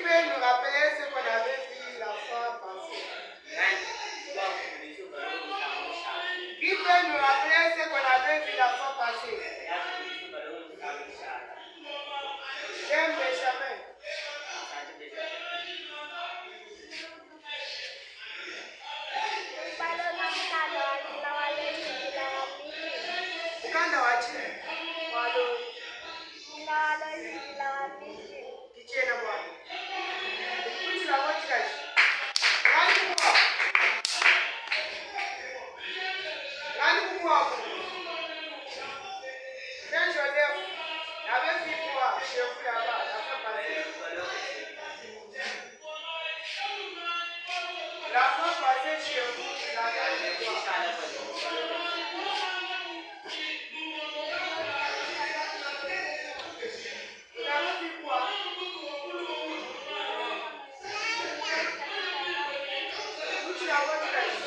peut nous rappeler ce qu'on avait vu la fois passée? Qui peut nous rappeler ce qu'on avait vu la fois passée? J'aime Benjamin. Uganda wachi? Kichie na bwana. Kuchi la wachi kachi. Nani kwa? Nani kwa? Ben Joseph. N'avait vu quoi chez vous là-bas, la fois passée? La fois passée chez vous, il avait vu quoi? Vous avez vu quoi? Kuchi la wachi kachi.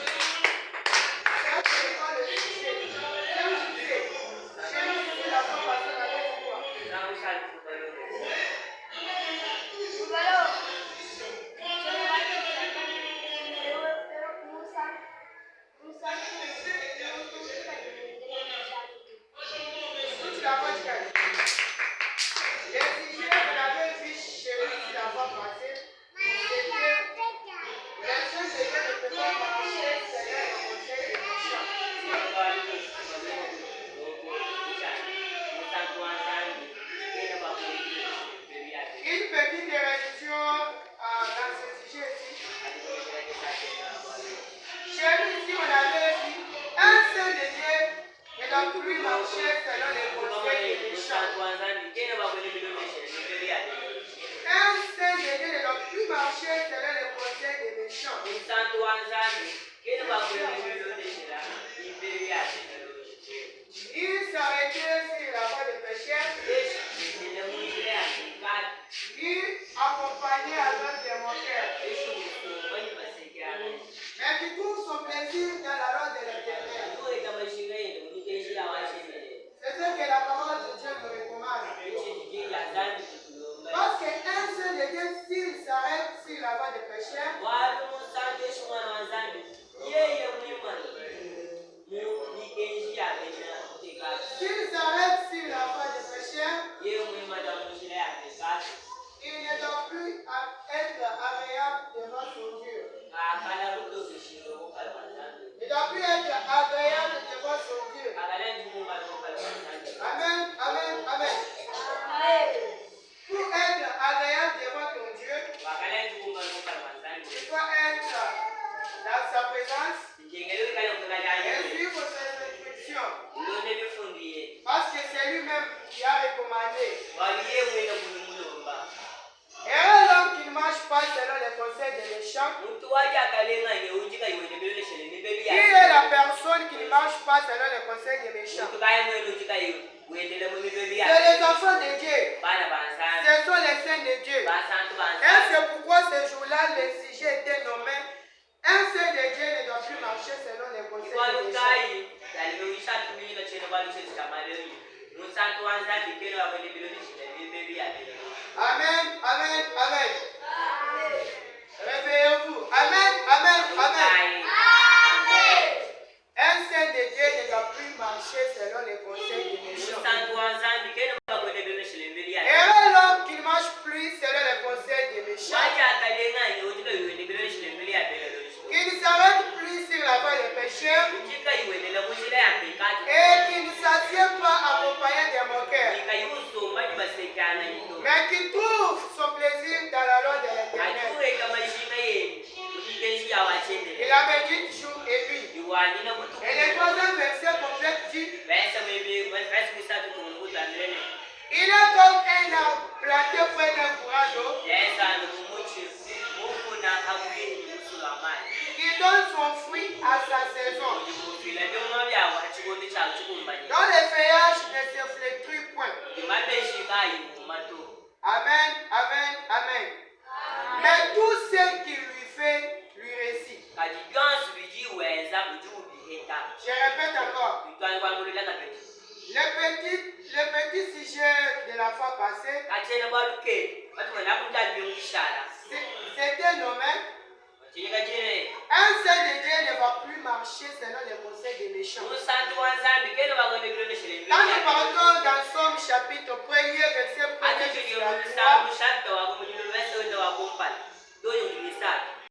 Ça, c'est pas le sujet. C'est le sujet. Chez nous, c'est la fois passée, on avait vu quoi? Kuchi la wachi kachi. Les sujets qu'on avait vus chez nous la fois passée, c'était les seuls sujets ne peuvent pas marcher selon le conseil des méchants. Une petite révision dans ce sujet-ci. Chez nous ici, on avait vu un seul de Dieu ne doit plus marcher selon les conseils des méchants. Un seul de Dieu ne doit plus marcher selon les conseils des méchants. Il s'arrêtait sur la voie des pécheurs. Il accompagnait alors des moqueurs. Mais qui trouve son plaisir dans la loi de l'Éternel. C'est ce que la parole de Dieu nous recommande. Parce qu'un seul de Dieu, s'il s'arrête sur la voie des pécheurs, s'il s'arrête sur la voie des pécheurs, il ne doit plus être agréable devant son Dieu. Il ne doit plus être agréable devant son Dieu. Amen, amen, amen. Pour être agréable devant ton Dieu, tu dois être dans sa présence et suivre ses instructions. Parce que c'est lui-même qui a recommandé. Et l'homme qui ne marche pas selon les conseils des méchants, qui est la personne qui ne marche pas selon les conseils des méchants? C'est les enfants de Dieu. Ce sont les saints de Dieu. Et c'est pourquoi ce jour-là, le sujet était nommé un seul de Dieu ne doit plus marcher selon les conseils des méchants. Amen, amen, amen. Réveillez-vous. Amen, amen, amen. Un seul de Dieu ne doit plus marcher selon les conseils des méchants. Et l'homme qui ne marche plus selon les conseils des méchants, qui ne s'arrête plus sur la voie des pécheurs, et qui ne s'assied pas accompagné des moqueurs, mais qui trouve son plaisir dans la loi de l'Éternel. Il a médite jour et nuit. Et le troisième verset complète dit: il est comme un arbre planté près d'un courant d'eau, qui donne son fruit à sa saison, dont les feuillages ne se flétruent point. Amen, amen, amen. Mais tout ce qui lui fait, lui réussit. Je marcher selon les conseils des méchants. Quand nous partons dans Somme chapitre 1er, verset 1er jusqu'à 3,